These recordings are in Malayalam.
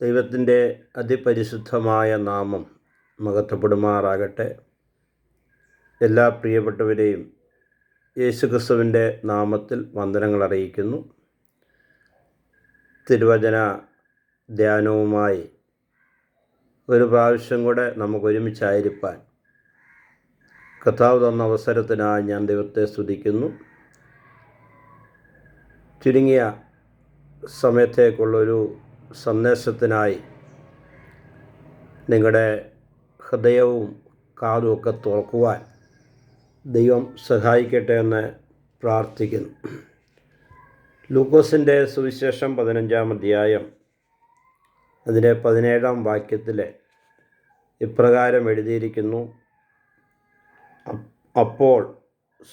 ദൈവത്തിൻ്റെ അതിപരിശുദ്ധമായ നാമം മഹത്വപ്പെടുമാറാകട്ടെ. എല്ലാ പ്രിയപ്പെട്ടവരെയും യേശുക്രിസ്തുവിൻ്റെ നാമത്തിൽ വന്ദനങ്ങൾ അറിയിക്കുന്നു. തിരുവചന ധ്യാനവുമായി ഒരു പ്രാവശ്യം കൂടെ നമുക്കൊരുമിച്ചായിരിക്കാൻ കർത്താവ് തന്ന അവസരത്തിനായി ഞാൻ ദൈവത്തെ സ്തുതിക്കുന്നു. ചുരുങ്ങിയ സമയത്തേക്കുള്ളൊരു സന്ദേശത്തിനായി നിങ്ങളുടെ ഹൃദയവും കാതും ഒക്കെ തുറക്കുവാൻ ദൈവം സഹായിക്കട്ടെ എന്ന് പ്രാർത്ഥിക്കുന്നു. ലൂക്കോസിൻ്റെ സുവിശേഷം 15-ാം അധ്യായം അതിൻ്റെ 17-ാം വാക്യത്തിൽ ഇപ്രകാരം എഴുതിയിരിക്കുന്നു: അപ്പോൾ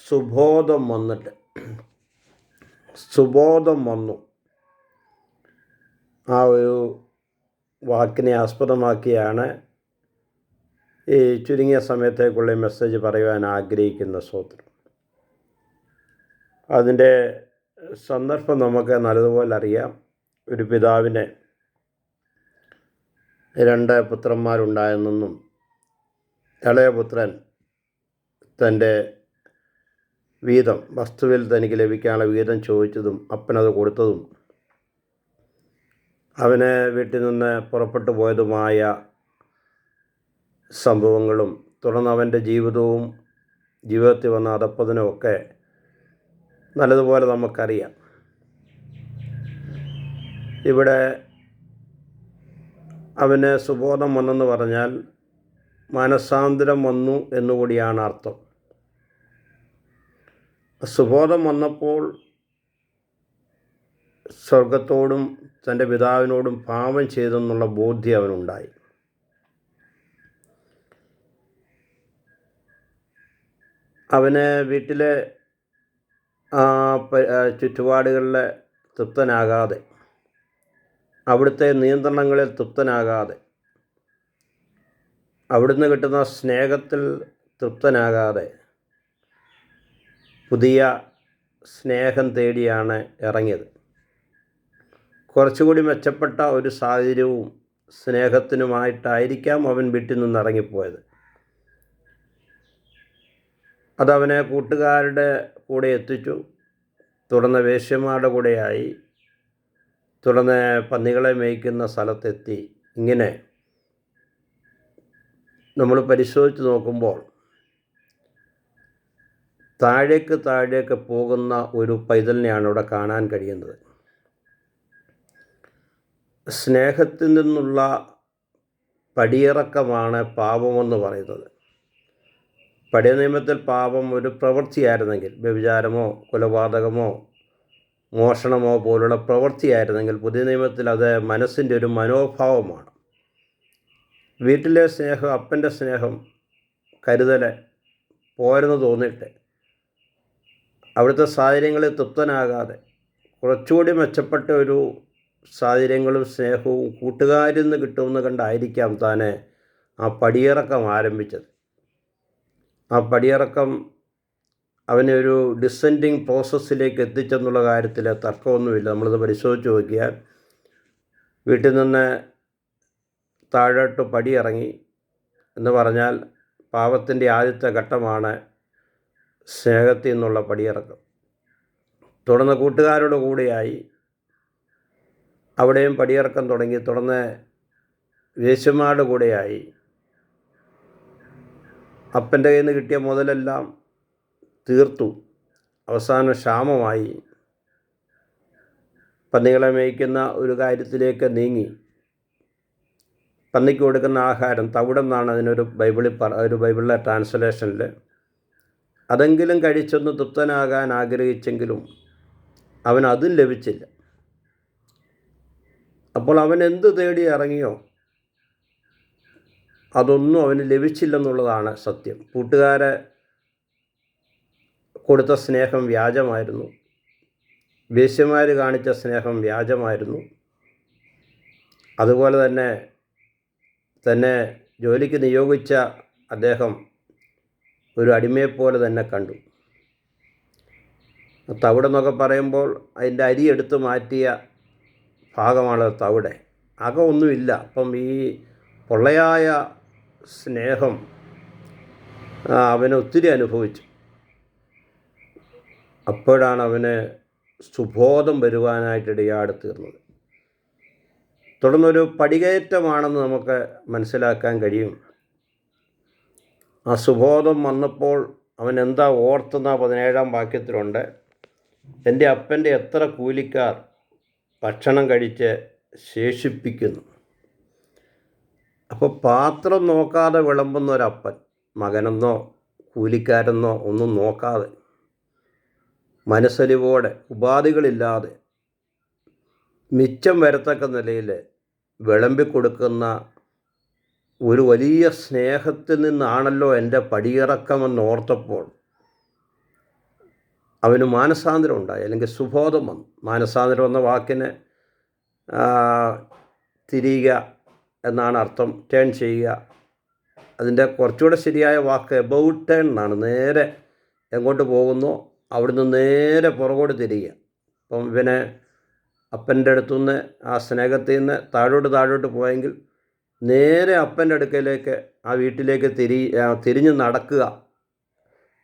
സുബോധം വന്നു. ആ ഒരു വാക്കിനെ ആസ്പദമാക്കിയാണ് ഈ ചുരുങ്ങിയ സമയത്തേക്കുള്ള മെസ്സേജ് പറയുവാൻ ആഗ്രഹിക്കുന്ന സ്തോത്രം. അതിൻ്റെ സന്ദർഭം നമുക്ക് നല്ലതുപോലെ അറിയാം. ഒരു പിതാവിന് 2 പുത്രന്മാരുണ്ടായെന്നും ഇളയ പുത്രൻ തൻ്റെ വീതം, വസ്തുവിൽ തനിക്ക് ലഭിക്കാനുള്ള വീതം ചോദിച്ചതും അപ്പനത് കൊടുത്തതും അവന് വീട്ടിൽ നിന്ന് പുറപ്പെട്ടു പോയതുമായ സംഭവങ്ങളും തുടർന്ന് അവൻ്റെ ജീവിതത്തിൽ വന്ന അധപ്പതനുമൊക്കെ നല്ലതുപോലെ നമുക്കറിയാം. ഇവിടെ അവന് സുബോധം വന്നെന്ന് പറഞ്ഞാൽ മനസ്സാന്തരം വന്നു എന്നുകൂടിയാണ് അർത്ഥം. സുബോധം വന്നപ്പോൾ സ്വർഗത്തോടും തൻ്റെ പിതാവിനോടും പാപം ചെയ്തെന്നുള്ള ബോധ്യം അവനുണ്ടായി. അവന് വീട്ടിലെ ചുറ്റുപാടുകളിൽ തൃപ്തനാകാതെ, അവിടുത്തെ നിയന്ത്രണങ്ങളിൽ തൃപ്തനാകാതെ, അവിടുന്ന് കിട്ടുന്ന സ്നേഹത്തിൽ തൃപ്തനാകാതെ പുതിയ സ്നേഹം തേടിയാണ് ഇറങ്ങിയത്. കുറച്ചുകൂടി മെച്ചപ്പെട്ട ഒരു സാഹചര്യവും സ്നേഹത്തിനുമായിട്ടായിരിക്കാം അവൻ വീട്ടിൽ നിന്ന് ഇറങ്ങിപ്പോയത്. അതവനെ കൂട്ടുകാരുടെ കൂടെ എത്തിച്ചു. തുടർന്ന് വേശ്യമാരുടെ കൂടെയായി. തുടർന്ന് പന്നികളെ മേയ്ക്കുന്ന സ്ഥലത്തെത്തി. ഇങ്ങനെ നമ്മൾ പരിശോധിച്ച് നോക്കുമ്പോൾ താഴേക്ക് പോകുന്ന ഒരു പൈതലിനെയാണ് ഇവിടെ കാണാൻ കഴിയുന്നത്. സ്നേഹത്തിൽ നിന്നുള്ള പടിയിറക്കമാണ് പാപമെന്ന് പറയുന്നത്. പഴയ നിയമത്തിൽ പാപം ഒരു പ്രവൃത്തിയായിരുന്നെങ്കിൽ, വ്യഭിചാരമോ കൊലപാതകമോ മോഷണമോ പോലുള്ള പ്രവൃത്തിയായിരുന്നെങ്കിൽ, പുതിയ നിയമത്തിൽ അത് മനസ്സിൻ്റെ ഒരു മനോഭാവമാണ്. വീട്ടിലെ സ്നേഹം, അപ്പൻ്റെ സ്നേഹം, കരുതൽ പോരെന്ന് തോന്നിയിട്ട് അവിടുത്തെ സാഹചര്യങ്ങളിൽ തൃപ്തനാകാതെ കുറച്ചുകൂടി മെച്ചപ്പെട്ട ഒരു സാഹചര്യങ്ങളും സ്നേഹവും കൂട്ടുകാരിൽ നിന്ന് കിട്ടുമെന്ന് കണ്ടായിരിക്കാം താൻ ആ പടിയിറക്കം ആരംഭിച്ചത്. ആ പടിയിറക്കം അവനെ ഒരു ഡിസെൻഡിങ് പ്രോസസ്സിലേക്ക് എത്തിച്ചെന്നുള്ള കാര്യത്തിൽ തർക്കമൊന്നുമില്ല. നമ്മളിത് പരിശോധിച്ച് നോക്കിയാൽ വീട്ടിൽ നിന്ന് താഴോട്ട് പടിയിറങ്ങി എന്ന് പറഞ്ഞാൽ പാപത്തിൻ്റെ ആദ്യത്തെ ഘട്ടമാണ് സ്നേഹത്തിൽ നിന്നുള്ള പടിയിറക്കം. തുടർന്ന് കൂട്ടുകാരുടെ കൂടെയായി, അവിടെയും പടിയിറക്കം തുടങ്ങി. തുടർന്ന് വേശ്യമാരുടെ കൂടെയായി. അപ്പൻ്റെ കയ്യിൽ നിന്ന് കിട്ടിയ മുതലെല്ലാം തീർത്തു. അവസാനം ക്ഷാമമായി. പന്നികളെ മേയ്ക്കുന്ന ഒരു കാര്യത്തിലേക്ക് നീങ്ങി. പന്നിക്ക് കൊടുക്കുന്ന ആഹാരം തവിടെന്നാണ് അതിനൊരു ബൈബിളിലെ ട്രാൻസ്ലേഷനിൽ. അതെങ്കിലും കഴിച്ചൊന്ന് തൃപ്തനാകാൻ ആഗ്രഹിച്ചെങ്കിലും അവൻ അതും ലഭിച്ചില്ല. അപ്പോൾ അവൻ എന്ത് തേടി ഇറങ്ങിയോ അതൊന്നും അവന് ലഭിച്ചില്ലെന്നുള്ളതാണ് സത്യം. കൂട്ടുകാരെ കൊടുത്ത സ്നേഹം വ്യാജമായിരുന്നു. വേശ്യമാർ കാണിച്ച സ്നേഹം വ്യാജമായിരുന്നു. അതുപോലെ തന്നെ ജോലിക്ക് നിയോഗിച്ച അദ്ദേഹം ഒരു അടിമയെപ്പോലെ തന്നെ കണ്ടു. തവിടെന്നൊക്കെ പറയുമ്പോൾ അതിൻ്റെ അരി എടുത്ത് മാറ്റിയ ഭാഗമാണ് തവിട്. അകമൊന്നുമില്ല. അപ്പം ഈ പൊള്ളയായ സ്നേഹം അവന് ഒത്തിരി അനുഭവിച്ചു. അപ്പോഴാണ് അവന് സുബോധം വരുവാനായിട്ട് ഇടയാട് തീർന്നത്. തുടർന്നൊരു പടികയറ്റമാണെന്ന് നമുക്ക് മനസ്സിലാക്കാൻ കഴിയും. ആ സുബോധം വന്നപ്പോൾ അവൻ എന്താ ഓർത്തെന്ന 17-ാം വാക്യത്തിലുണ്ട്. എൻ്റെ അപ്പൻ്റെ എത്ര കൂലിക്കാർ ഭക്ഷണം കഴിച്ച് ശേഷിപ്പിക്കുന്നു. അപ്പോൾ പാത്രം നോക്കാതെ വിളമ്പുന്ന ഒരപ്പൻ, മകനെന്നോ കൂലിക്കാരെന്നോ ഒന്നും നോക്കാതെ മനസ്സലിവോടെ ഉപാധികളില്ലാതെ മിച്ചം വരത്തക്ക നിലയിൽ വിളമ്പിക്കൊടുക്കുന്ന ഒരു വലിയ സ്നേഹത്തിൽ നിന്നാണല്ലോ എൻ്റെ പടിയിറക്കമെന്നോർത്തപ്പോൾ അവന് മാനസാന്തരം ഉണ്ടായി, അല്ലെങ്കിൽ സുബോധം വന്നു. മാനസാന്തരം എന്ന വാക്കിന് തിരിയുക എന്നാണ് അർത്ഥം, ടേൺ ചെയ്യുക. അതിൻ്റെ കുറച്ചുകൂടെ ശരിയായ വാക്ക് എബൌട്ട് ടേൺ എന്നാണ്. നേരെ എങ്ങോട്ട് പോകുന്നു അവിടുന്ന് നേരെ പുറകോട്ട് തിരിയുക. അപ്പം ഇവനെ അപ്പൻ്റെ അടുത്തുനിന്ന് ആ സ്നേഹത്തിൽ നിന്ന് താഴോട്ട് പോയെങ്കിൽ നേരെ അപ്പൻ്റെ അടുക്കലേക്ക്, ആ വീട്ടിലേക്ക് തിരിഞ്ഞ് നടക്കുക,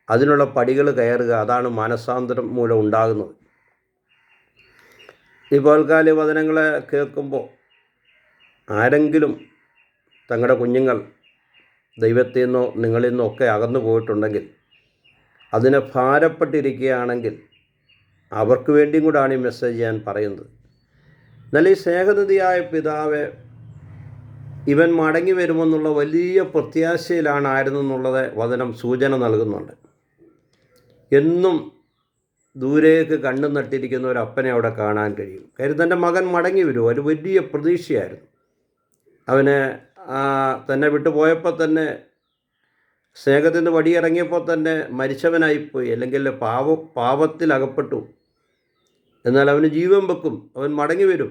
അതിനുള്ള പടികൾ കയറുക. അതാണ് മാനസാന്തരം മൂലം ഉണ്ടാകുന്നത്. ഈ പകൽക്കാല വചനങ്ങളെ കേൾക്കുമ്പോൾ ആരെങ്കിലും തങ്ങളുടെ കുഞ്ഞുങ്ങൾ ദൈവത്തിൽ നിന്നോ നിങ്ങളിൽ നിന്നോ ഒക്കെ അകന്നു പോയിട്ടുണ്ടെങ്കിൽ, അതിനെ ഭാരപ്പെട്ടിരിക്കുകയാണെങ്കിൽ അവർക്ക് വേണ്ടിയും കൂടാണ് ഈ മെസ്സേജ് ഞാൻ പറയുന്നത്. എന്നാൽ ഈ സ്നേഹനിധിയായ പിതാവ് ഇവൻ മടങ്ങി വരുമെന്നുള്ള വലിയ പ്രത്യാശയിലാണായിരുന്നെന്നുള്ളത് വചനം സൂചന നൽകുന്നുണ്ട്. എന്നും ദൂരേക്ക് കണ്ണു നട്ടിരിക്കുന്ന ഒരു അപ്പനെ അവിടെ കാണാൻ കഴിയും. കാര്യം തൻ്റെ മകൻ മടങ്ങി വരും, ഒരു വലിയ പ്രതീക്ഷയായിരുന്നു. അവന് തന്നെ വിട്ടു പോയപ്പോൾ തന്നെ, സ്നേഹത്തിൽ നിന്ന് വടിയിറങ്ങിയപ്പോൾ തന്നെ മരിച്ചവനായിപ്പോയി, അല്ലെങ്കിൽ പാപത്തിൽ അകപ്പെട്ടു. എന്നാൽ അവന് ജീവൻ വെക്കും, അവൻ മടങ്ങി വരും.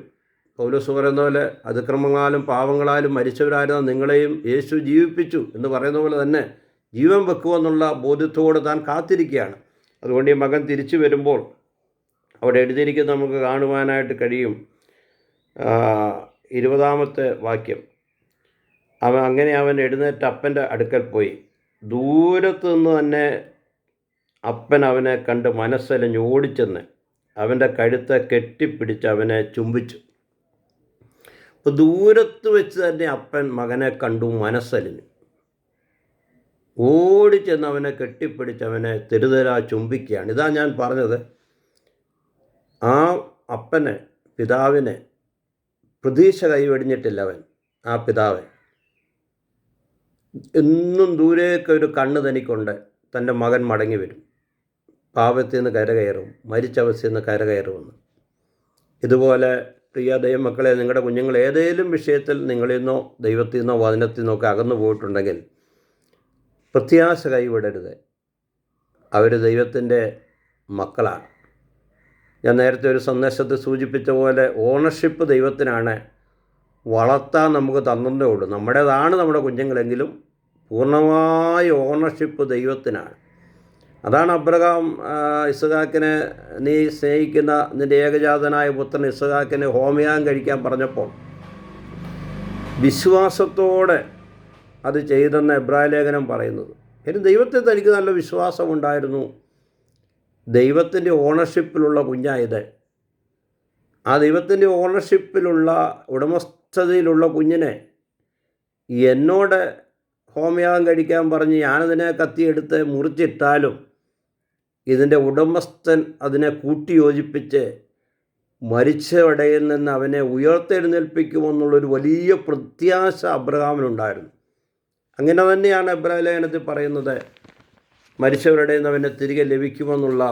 പൗലോസ് പറയുന്ന പോലെ അതിക്രമങ്ങളാലും പാവങ്ങളാലും മരിച്ചവരായിരുന്ന നിങ്ങളെയും യേശു ജീവിപ്പിച്ചു എന്ന് പറയുന്ന പോലെ തന്നെ ജീവൻ വെക്കുമെന്നുള്ള ബോധ്യത്തോട് താൻ കാത്തിരിക്കുകയാണ്. അതുകൊണ്ട് ഈ മകൻ തിരിച്ചു വരുമ്പോൾ അവിടെ എഴുതിയിരിക്കുന്നത് നമുക്ക് കാണുവാനായിട്ട് കഴിയും. 20-ാമത്തെ വാക്യം, അവൻ എഴുന്നേറ്റ് അപ്പൻ്റെ അടുക്കൽ പോയി. ദൂരത്തു നിന്ന് തന്നെ അപ്പൻ അവനെ കണ്ട് മനസ്സലിഞ്ഞ് ഓടിച്ചെന്ന് അവൻ്റെ കഴുത്തെ കെട്ടിപ്പിടിച്ച് അവനെ ചുംബിച്ചു. അപ്പോൾ ദൂരത്ത് വെച്ച് തന്നെ അപ്പൻ മകനെ കണ്ടു, മനസ്സലിഞ്ഞു, ഓടിച്ചെന്ന് അവനെ കെട്ടിപ്പിടിച്ച് അവനെ തെരുതെരാ ചുംബിക്കുകയാണ്. ഇതാ ഞാൻ പറഞ്ഞത്, ആ അപ്പന് പിതാവിനെ പ്രതീക്ഷ കൈവെടിഞ്ഞിട്ടില്ല. ആ പിതാവ് എന്നും ദൂരേക്ക് ഒരു കണ്ണ് തനിക്കൊണ്ട് തൻ്റെ മകൻ മടങ്ങി വരും, പാപത്തിൽ നിന്ന് കരകയറും, മരിച്ച അവസ്ഥയിൽ നിന്ന് കരകയറുമെന്ന്. ഇതുപോലെ പ്രിയ ദൈവമക്കളെ, നിങ്ങളുടെ കുഞ്ഞുങ്ങൾ ഏതെങ്കിലും വിഷയത്തിൽ നിങ്ങളിൽ നിന്നോ ദൈവത്തിൽ നിന്നോ വചനത്തിൽ നിന്നോ ഒക്കെ അകന്നു പോയിട്ടുണ്ടെങ്കിൽ പ്രത്യാശ കൈവിടരുത്. അവർ ദൈവത്തിൻ്റെ മക്കളാണ്. ഞാൻ നേരത്തെ ഒരു സന്ദേശത്തിൽ സൂചിപ്പിച്ച പോലെ ഓണർഷിപ്പ് ദൈവത്തിനാണ്, വളർത്താൻ നമുക്ക് തന്നതേ ഉള്ളൂ. നമ്മുടേതാണ് നമ്മുടെ കുഞ്ഞുങ്ങളെങ്കിലും പൂർണ്ണമായ ഓണർഷിപ്പ് ദൈവത്തിനാണ്. അതാണ് അബ്രഹാം ഇസ്ഹാക്കിനെ, നീ സ്നേഹിക്കുന്ന നിൻ്റെ ഏകജാതനായ പുത്രൻ ഇസ്ഹാക്കിനെ ഹോമയാഗം കഴിക്കാൻ പറഞ്ഞപ്പോൾ വിശ്വാസത്തോടെ അത് ചെയ്തെന്ന് എബ്രായ ലേഖനം പറയുന്നത്. ഇനി ദൈവത്തിൽ തനിക്ക് നല്ല വിശ്വാസമുണ്ടായിരുന്നു. ദൈവത്തിൻ്റെ ഓണർഷിപ്പിലുള്ള കുഞ്ഞായത്. ആ ദൈവത്തിൻ്റെ ഓണർഷിപ്പിലുള്ള ഉടമസ്ഥതയിലുള്ള കുഞ്ഞിനെ എന്നോട് ഹോമയാഗം കഴിക്കാൻ പറഞ്ഞ് ഞാനതിനെ കത്തിയെടുത്ത് മുറിച്ചിട്ടാലും ഇതിൻ്റെ ഉടമസ്ഥൻ അതിനെ കൂട്ടിയോജിപ്പിച്ച് മരിച്ചവടയിൽ നിന്ന് അവനെ ഉയർത്തെഴുന്നേൽപ്പിക്കുമെന്നുള്ളൊരു വലിയ പ്രത്യാശ അബ്രഹാമിനുണ്ടായിരുന്നു. അങ്ങനെ തന്നെയാണ് എബ്രായ ലേഖനത്തിൽ പറയുന്നത്, മരിച്ചവരുടെ നിന്ന് അവനെ തിരികെ ലഭിക്കുമെന്നുള്ള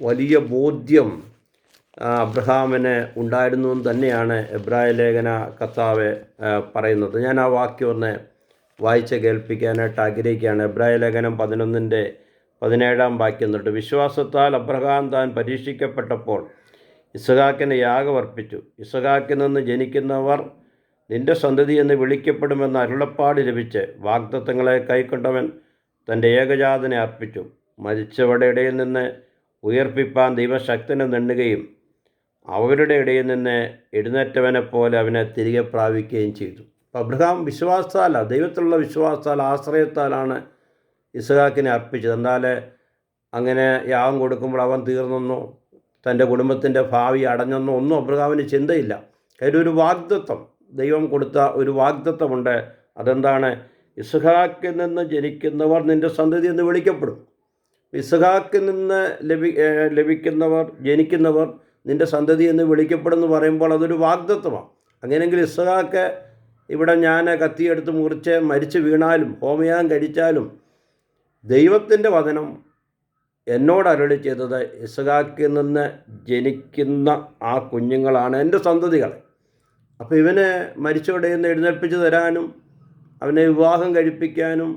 വലിയ ബോധ്യം അബ്രഹാമിന് ഉണ്ടായിരുന്നു എന്ന് തന്നെയാണ് എബ്രായ ലേഖന കർത്താവ് പറയുന്നത്. ഞാൻ ആ വാക്യം ഒന്ന് വായിച്ച് കേൾപ്പിക്കാനായിട്ട് ആഗ്രഹിക്കുകയാണ്. എബ്രായ ലേഖനം 11-ാം വാക്യം തൊട്ട്, വിശ്വാസത്താൽ അബ്രഹാം താൻ പരീക്ഷിക്കപ്പെട്ടപ്പോൾ ഇസ്ഹാക്കിനെ യാഗമർപ്പിച്ചു. ഇസ്ഹാക്കിൽ നിന്ന് ജനിക്കുന്നവർ നിന്റെ സന്തതി എന്ന് വിളിക്കപ്പെടുമെന്ന് അരുളപ്പാട് ലഭിച്ച് വാഗ്ദത്തങ്ങളെ കൈക്കൊണ്ടവൻ തൻ്റെ ഏകജാതനെ അർപ്പിച്ചു. മരിച്ചവരുടെ ഇടയിൽ നിന്ന് ഉയർപ്പിപ്പാൻ ദൈവശക്തനെ നെണ്ണുകയും അവരുടെ ഇടയിൽ നിന്ന് എഴുന്നേറ്റവനെപ്പോലെ അവനെ തിരികെ പ്രാപിക്കുകയും ചെയ്തു. അപ്പോൾ അബ്രഹാം വിശ്വാസത്താലാണ്, ദൈവത്തിലുള്ള വിശ്വാസത്താൽ, ആശ്രയത്താലാണ് ഇസ്ഹാക്കിനെ അർപ്പിച്ചത്. എന്നാൽ അങ്ങനെ യാഗം കൊടുക്കുമ്പോൾ അവൻ തീർന്നെന്നോ തൻ്റെ കുടുംബത്തിൻ്റെ ഭാവി അടഞ്ഞെന്നോ ഒന്നും അബ്രഹാമിന് ചിന്തയില്ല. കാര്യം ഒരു വാഗ്ദത്തം, ദൈവം കൊടുത്ത ഒരു വാഗ്ദത്തമുണ്ട്. അതെന്താണ്? ഇസ്ഹാക്കിൽ നിന്ന് ജനിക്കുന്നവർ നിൻ്റെ സന്തതി എന്ന് വിളിക്കപ്പെടും. ഇസ്ഹാക്കിൽ നിന്ന് ജനിക്കുന്നവർ നിൻ്റെ സന്തതി എന്ന് വിളിക്കപ്പെടുമെന്ന് പറയുമ്പോൾ അതൊരു വാഗ്ദത്തമാണ്. അങ്ങനെയെങ്കിൽ ഇസ്ഹാക്ക് ഇവിടെ ഞാൻ കത്തിയെടുത്ത് മുറിച്ച് മരിച്ചു വീണാലും ഹോമയാഗം കഴിച്ചാലും ദൈവത്തിൻ്റെ വചനം എന്നോട് അരുളി ചെയ്തത് ഇസ്ഹാക്കിൽ നിന്ന് ജനിക്കുന്ന ആ കുഞ്ഞുങ്ങളാണ് എൻ്റെ സന്തതികൾ. അപ്പോൾ ഇവനെ മരിച്ചവരുടെ നിന്ന് എഴുന്നേൽപ്പിച്ച് തരാനും അവനെ വിവാഹം കഴിപ്പിക്കാനും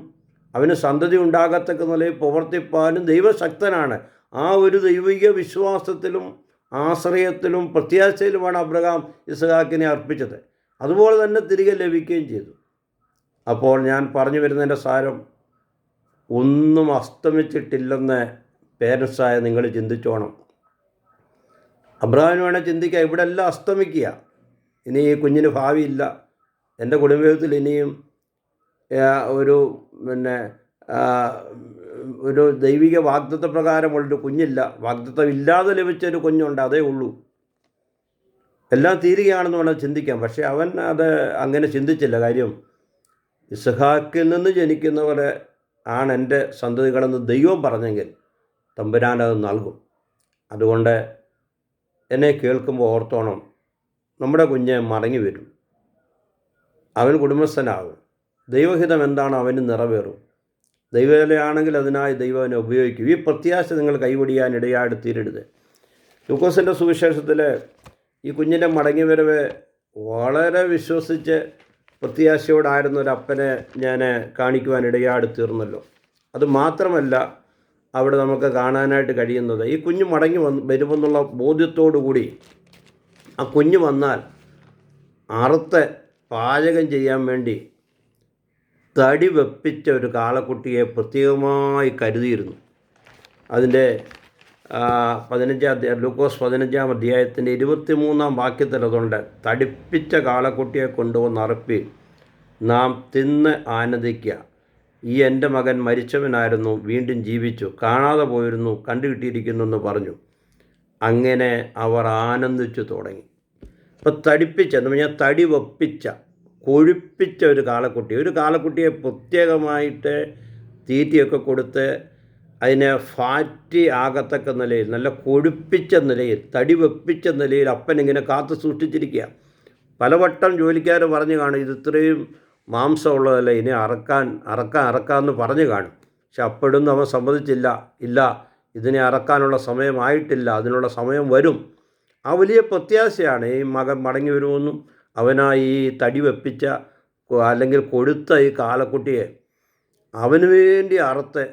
അവന് സന്തതി ഉണ്ടാകത്തക്ക നിലയിൽ പ്രവർത്തിപ്പാനും ദൈവശക്തനാണ്. ആ ഒരു ദൈവിക വിശ്വാസത്തിലും ആശ്രയത്തിലും പ്രത്യാശയിലുമാണ് അബ്രഹാം ഇസ്ഹാക്കിനെ അർപ്പിച്ചത്. അതുപോലെ തന്നെ തിരികെ ലഭിക്കുകയും ചെയ്തു. അപ്പോൾ ഞാൻ പറഞ്ഞു വരുന്നതിൻ്റെ സാരം, ഒന്നും അസ്തമിച്ചിട്ടില്ലെന്ന് പേരൻസായ നിങ്ങൾ ചിന്തിച്ചോണം. അബ്രഹാമിന് വേണേൽ ചിന്തിക്കുക, ഇവിടെ എല്ലാം അസ്തമിക്കുക, ഇനി ഈ കുഞ്ഞിന് ഭാവിയില്ല, എൻ്റെ കുടുംബത്തിൽ ഇനിയും ഒരു ദൈവിക വാഗ്ദത്ത പ്രകാരമുള്ളൊരു കുഞ്ഞില്ല, വാഗ്ദത്തം ഇല്ലാതെ ലഭിച്ചൊരു കുഞ്ഞുണ്ട്, അതേ ഉള്ളൂ, എല്ലാം തീരുകയാണെന്ന് വേണം ചിന്തിക്കാം. പക്ഷേ അവൻ അത് അങ്ങനെ ചിന്തിച്ചില്ല. കാര്യം ഇസ്ഹാക്കിൽ നിന്ന് ജനിക്കുന്നവരെ ആണ് എൻ്റെ സന്തതികളെന്ന് ദൈവം പറഞ്ഞെങ്കിൽ തമ്പുരാൻ അത് നൽകും. അതുകൊണ്ട് എന്നെ കേൾക്കുമ്പോൾ ഓർത്തോണം, നമ്മുടെ കുഞ്ഞ് മടങ്ങി വരും, അവൻ കുടുംബസ്ഥനാകും, ദൈവഹിതം എന്താണോ അവന് നിറവേറും. ദൈവവേലയാണെങ്കിൽ അതിനായി ദൈവം അവനെ ഉപയോഗിക്കും. ഈ പ്രത്യാശ നിങ്ങൾ കൈവടിയാൻ ഇടയായിട്ട് തീരരുത്. ലൂക്കോസിൻ്റെ സുവിശേഷത്തിൽ ഈ കുഞ്ഞിൻ്റെ മടങ്ങിവരവ് വളരെ വിശ്വസിച്ച് പ്രത്യാശയോടായിരുന്ന ഒരു അപ്പനെ ഞാൻ കാണിക്കുവാൻ ഇടയായിട്ട് തീർന്നല്ലോ. അതുമാത്രമല്ല അവിടെ നമുക്ക് കാണാനായിട്ട് കഴിയുന്നത്, ഈ കുഞ്ഞ് മടങ്ങി വരുമെന്നുള്ള ബോധ്യത്തോടു കൂടി ആ കുഞ്ഞ് വന്നാൽ അറുത്ത് പാചകം ചെയ്യാൻ വേണ്ടി തടി വെപ്പിച്ച ഒരു കാളക്കുട്ടിയെ പ്രത്യേകമായി കരുതിയിരുന്നു. അതിൻ്റെ 15 ലൂക്കോസ് 15 അധ്യായത്തിൻ്റെ 23 വാക്യത്തിൽ അതുകൊണ്ട്, തടിപ്പിച്ച കാളക്കുട്ടിയെ കൊണ്ടുവന്ന് അറുപ്പി നാം തിന്ന് ആനന്ദിക്കുക. ഈ എൻ്റെ മകൻ മരിച്ചവനായിരുന്നു, വീണ്ടും ജീവിച്ചു, കാണാതെ പോയിരുന്നു, കണ്ടുകിട്ടിയിരിക്കുന്നു എന്ന് പറഞ്ഞു. അങ്ങനെ അവർ ആനന്ദിച്ചു തുടങ്ങി. അപ്പോൾ തടിപ്പിച്ച എന്ന് പറഞ്ഞാൽ തടി വെപ്പിച്ച, കൊഴുപ്പിച്ച ഒരു കാളക്കുട്ടിയെ പ്രത്യേകമായിട്ട് തീറ്റയൊക്കെ കൊടുത്ത് അതിനെ ഫാറ്റി ആകത്തക്ക നിലയിൽ, നല്ല കൊഴുപ്പിച്ച നിലയിൽ, തടി വെപ്പിച്ച നിലയിൽ അപ്പനിങ്ങനെ കാത്തു സൂക്ഷിച്ചിരിക്കുക. പലവട്ടം ജോലിക്കാർ പറഞ്ഞു കാണും, ഇത് ഇത്രയും മാംസമുള്ളതല്ല, ഇനി അറക്കാമെന്ന് പറഞ്ഞു കാണും. പക്ഷെ അപ്പോഴൊന്നും അവൻ സമ്മതിച്ചില്ല. ഇല്ല, ഇതിനെ അറക്കാനുള്ള സമയമായിട്ടില്ല, അതിനുള്ള സമയം വരും. ആ വലിയ പ്രത്യാശയാണ് ഈ മകൻ മടങ്ങി വരുമെന്നും അവനായി ഈ തടി വെപ്പിച്ച അല്ലെങ്കിൽ കൊഴുത്ത ഈ കാളക്കുട്ടിയെ അവന് വേണ്ടി അറുത്ത്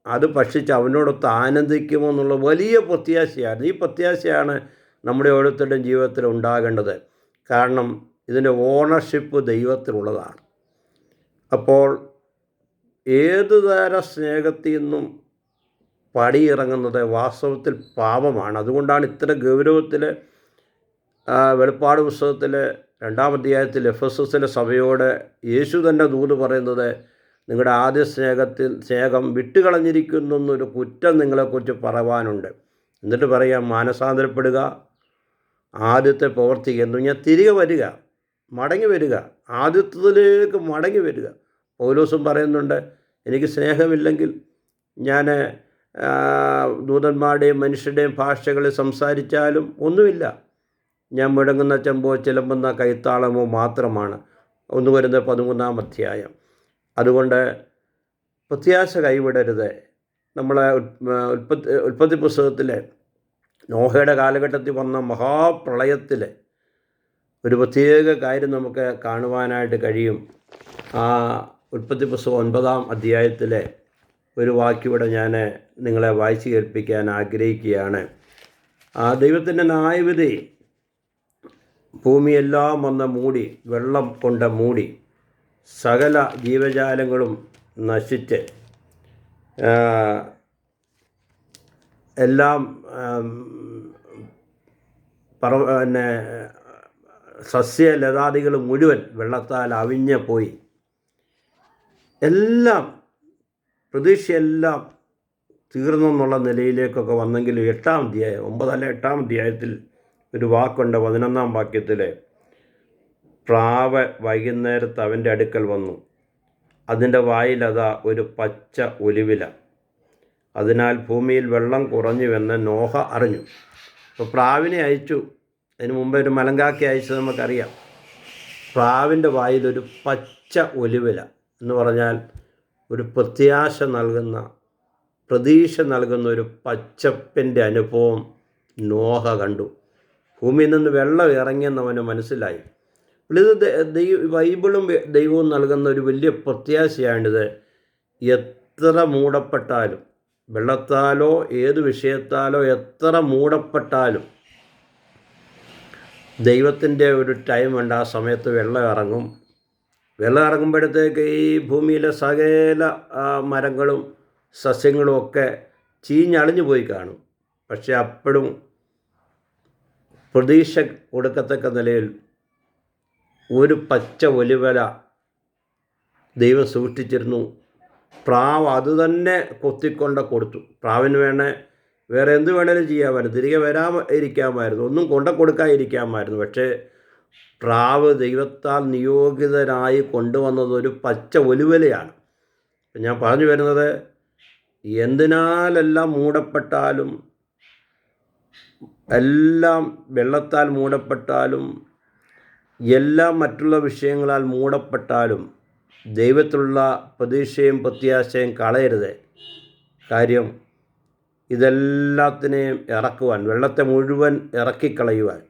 അത് ഭക്ഷിച്ച് അവനോടൊത്ത് ആനന്ദിക്കുമോ എന്നുള്ള വലിയ പ്രത്യാശയാണ്. ഈ പ്രത്യാശയാണ് നമ്മുടെ ഓരോരുത്തരുടെയും ജീവിതത്തിൽ ഉണ്ടാകേണ്ടത്. കാരണം ഇതിൻ്റെ ഓണർഷിപ്പ് ദൈവത്തിനുള്ളതാണ്. അപ്പോൾ ഏതു തര സ്നേഹത്തിൽ നിന്നും പടിയിറങ്ങുന്നത് വാസ്തവത്തിൽ പാപമാണ്. അതുകൊണ്ടാണ് ഇത്ര ഗൗരവത്തിൽ വെളിപ്പാട് പുസ്തകത്തിൽ 2-ാം അധ്യായത്തിൽ എഫെസസിലെ സഭയോട് യേശു തന്നെ ദൂത് പറയുന്നത്, നിങ്ങളുടെ ആദ്യ സ്നേഹം വിട്ടുകളഞ്ഞിരിക്കുന്നു എന്നൊരു കുറ്റം നിങ്ങളെക്കുറിച്ച് പറയുവാനുണ്ട്. എന്നിട്ട് പറയാം, മാനസാന്തരപ്പെടുക, ആദ്യത്തെ പ്രവർത്തിക്കുക എന്ന് പറഞ്ഞാൽ തിരികെ വരിക, മടങ്ങി വരിക, ആദ്യത്തിലേക്ക് മടങ്ങി വരിക. പൗലോസും പറയുന്നുണ്ട്, എനിക്ക് സ്നേഹമില്ലെങ്കിൽ ഞാൻ ദൂതന്മാരുടെയും മനുഷ്യരുടെയും ഭാഷകളിൽ സംസാരിച്ചാലും ഒന്നുമില്ല, ഞാൻ മുഴങ്ങുന്ന ചെമ്പോ ചിലമ്പുന്ന കൈത്താളമോ മാത്രമാണ്. 1 കൊരിന്ത്യർ 13-ാം അധ്യായം. അതുകൊണ്ട് പ്രത്യാശ കൈവിടരുത്. നമ്മളെ ഉൽപ്പത്തി പുസ്തകത്തിൽ നോഹയുടെ കാലഘട്ടത്തിൽ വന്ന മഹാപ്രളയത്തിൽ ഒരു പ്രത്യേക കാര്യം നമുക്ക് കാണുവാനായിട്ട് കഴിയും. ആ ഉൽപ്പത്തി പുസ്തകം 9-ാം അധ്യായത്തിലെ ഒരു വാക്യം ഞാൻ നിങ്ങളെ വായിച്ചു കേൾപ്പിക്കാൻ ആഗ്രഹിക്കുകയാണ്. ആ ദൈവത്തിൻ്റെ ന്യായവിധി ഭൂമിയെല്ലാം വന്ന് മൂടി, വെള്ളം കൊണ്ട് മൂടി, സകല ജീവജാലങ്ങളും നശിച്ച് എല്ലാം പിന്നെ സസ്യലതാദികൾ മുഴുവൻ വെള്ളത്താൽ അവിഞ്ഞ് പോയി. എല്ലാം പ്രതീക്ഷയെല്ലാം തീർന്നു എന്നുള്ള നിലയിലേക്കൊക്കെ വന്നെങ്കിലും 8-ാം അധ്യായം 8-ാം അധ്യായത്തിൽ ഒരു വാക്കുണ്ട് 11-ാം വാക്യത്തിൽ, പ്രാവ് വൈകുന്നേരത്ത് അവൻ്റെ അടുക്കൽ വന്നു, അതിൻ്റെ വായിലതാ ഒരു പച്ച ഒലിവില, അതിനാൽ ഭൂമിയിൽ വെള്ളം കുറഞ്ഞുവെന്ന് നോഹ അറിഞ്ഞു. അപ്പോൾ പ്രാവിനെ അയച്ചു. അതിന് മുമ്പേ ഒരു മലങ്കാക്കി അയച്ചത് നമുക്കറിയാം. പ്രാവിൻ്റെ വായിലൊരു പച്ച ഒലിവില എന്ന് പറഞ്ഞാൽ ഒരു പ്രത്യാശ നൽകുന്ന, പ്രതീക്ഷ നൽകുന്ന ഒരു പച്ചപ്പിൻ്റെ അനുഭവം നോഹ കണ്ടു. ഭൂമിയിൽ നിന്ന് വെള്ളം ഇറങ്ങിയെന്നവന് മനസ്സിലായി. ഇത് ബൈബിളും ദൈവവും നൽകുന്ന ഒരു വലിയ പ്രത്യാശയാണിത്. എത്ര മൂടപ്പെട്ടാലും, വെള്ളത്താലോ ഏത് വിഷയത്താലോ എത്ര മൂടപ്പെട്ടാലും ദൈവത്തിൻ്റെ ഒരു ടൈമുണ്ട്. ആ സമയത്ത് വെള്ളം ഇറങ്ങും. വെള്ളം ഇറങ്ങുമ്പോഴത്തേക്ക് ഈ ഭൂമിയിലെ സകല മരങ്ങളും സസ്യങ്ങളും ഒക്കെ ചീഞ്ഞളിഞ്ഞു പോയി കാണും. പക്ഷെ അപ്പോഴും പ്രതീക്ഷ കൊടുക്കത്തക്ക നിലയിൽ ഒരു പച്ച ഒലിവല ദൈവം സൂക്ഷിച്ചിരുന്നു. പ്രാവ് അത് തന്നെ കൊത്തിക്കൊണ്ട് കൊടുത്തു. പ്രാവിന് വേറെ എന്ത് വേണേലും ചെയ്യാമായിരുന്നു, തിരികെ ഇരിക്കാമായിരുന്നു, ഒന്നും കൊടുക്കാതിരിക്കാമായിരുന്നു. പക്ഷേ പ്രാവ് ദൈവത്താൽ നിയോഗിതരായി കൊണ്ടുവന്നത് ഒരു പച്ച ഒലിവലയാണ്. ഞാൻ പറഞ്ഞു വരുന്നത്, എന്തിനാലെല്ലാം മൂടപ്പെട്ടാലും, എല്ലാം വെള്ളത്താൽ മൂടപ്പെട്ടാലും, എല്ലാം മറ്റുള്ള വിഷയങ്ങളാൽ മൂടപ്പെട്ടാലും ദൈവത്തിലുള്ള പ്രതീക്ഷയും പ്രത്യാശയും കളയരുത്. കാര്യം ഇതെല്ലാത്തിനെയും ഇറക്കുവാൻ, വെള്ളത്തെ മുഴുവൻ ഇറക്കിക്കളയുവാൻ,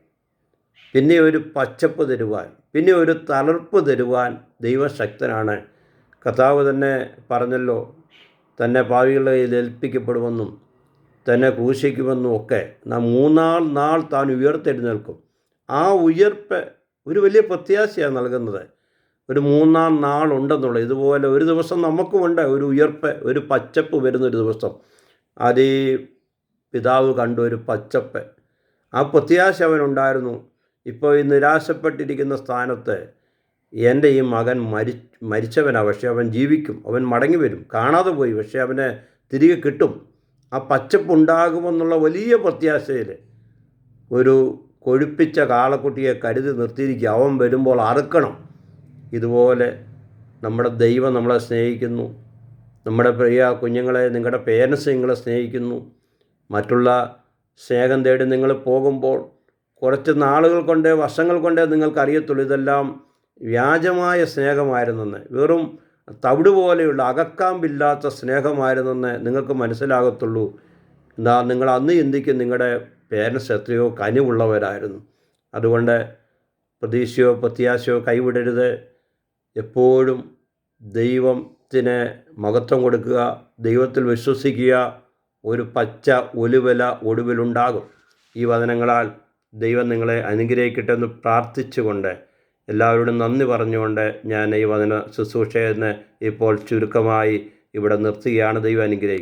പിന്നെ ഒരു പച്ചപ്പ് തരുവാൻ, പിന്നെ ഒരു തളർപ്പ് തരുവാൻ ദൈവശക്തനാണ്. കർത്താവ് തന്നെ പറഞ്ഞല്ലോ, തന്നെ പാപികളെ ഏൽപ്പിക്കപ്പെടുമെന്നും തന്നെ ക്രൂശിക്കുമെന്നും ഒക്കെ. 3-ാം നാൾ താൻ ഉയർത്തെഴുന്നേൽക്കും. ആ ഉയർപ്പ് ഒരു വലിയ പ്രത്യാശയാണ് നൽകുന്നത്. ഒരു 3-ാം നാളുണ്ടെന്നുള്ളത്. ഇതുപോലെ ഒരു ദിവസം നമുക്കുമുണ്ട്, ഒരു ഉയർപ്പ്, ഒരു പച്ചപ്പ് വരുന്നൊരു ദിവസം. അത് ഈ പിതാവ് കണ്ട ഒരു പച്ചപ്പ്, ആ പ്രത്യാശ അവനുണ്ടായിരുന്നു. ഇപ്പോൾ ഈ നിരാശപ്പെട്ടിരിക്കുന്ന സ്ഥാനത്ത് എൻ്റെ ഈ മകൻ മരിച്ചവനാണ്, പക്ഷേ അവൻ ജീവിക്കും, അവൻ മടങ്ങി വരും, കാണാതെ പോയി, പക്ഷേ അവനെ തിരികെ കിട്ടും. ആ പച്ചപ്പുണ്ടാകുമെന്നുള്ള വലിയ പ്രത്യാശയിൽ ഒരു കൊഴുപ്പിച്ച കാളക്കുട്ടിയെ കരുതി നിർത്തിയിരിക്കുക. അവൻ വരുമ്പോൾ അറുക്കണം. ഇതുപോലെ നമ്മുടെ ദൈവം നമ്മളെ സ്നേഹിക്കുന്നു. നമ്മുടെ പ്രിയ കുഞ്ഞുങ്ങളെ, നിങ്ങളുടെ പേരൻസ് നിങ്ങളെ സ്നേഹിക്കുന്നു. മറ്റുള്ള സ്നേഹം തേടി നിങ്ങൾ പോകുമ്പോൾ കുറച്ച് നാളുകൾ കൊണ്ട്, വർഷങ്ങൾ കൊണ്ടേ നിങ്ങൾക്കറിയത്തുള്ളൂ ഇതെല്ലാം വ്യാജമായ സ്നേഹമായിരുന്നെന്ന്, വെറും തവിട് പോലെയുള്ള അകക്കാമ്പില്ലാത്ത സ്നേഹമായിരുന്നെന്ന് നിങ്ങൾക്ക് മനസ്സിലാകത്തുള്ളൂ. നിങ്ങൾ അന്ന് ചിന്തിക്കും നിങ്ങളുടെ പേരൻസ് എത്രയോ കനിവുള്ളവരായിരുന്നു. അതുകൊണ്ട് പ്രതീക്ഷയോ പ്രത്യാശയോ കൈവിടരുത്. എപ്പോഴും ദൈവത്തിന് മഹത്വം കൊടുക്കുക, ദൈവത്തിൽ വിശ്വസിക്കുക. ഒരു പച്ച ഒലിവല ഒടുവിലുണ്ടാകും. ഈ വചനങ്ങളാൽ ദൈവം നിങ്ങളെ അനുഗ്രഹിക്കട്ടെ എന്ന് പ്രാർത്ഥിച്ചുകൊണ്ട്, എല്ലാവരോടും നന്ദി പറഞ്ഞുകൊണ്ട് ഞാൻ ഈ വചന ശുശ്രൂഷയെന്ന് ഇപ്പോൾ ചുരുക്കമായി ഇവിടെ നിർത്തുകയാണ്. ദൈവം അനുഗ്രഹിക്കും.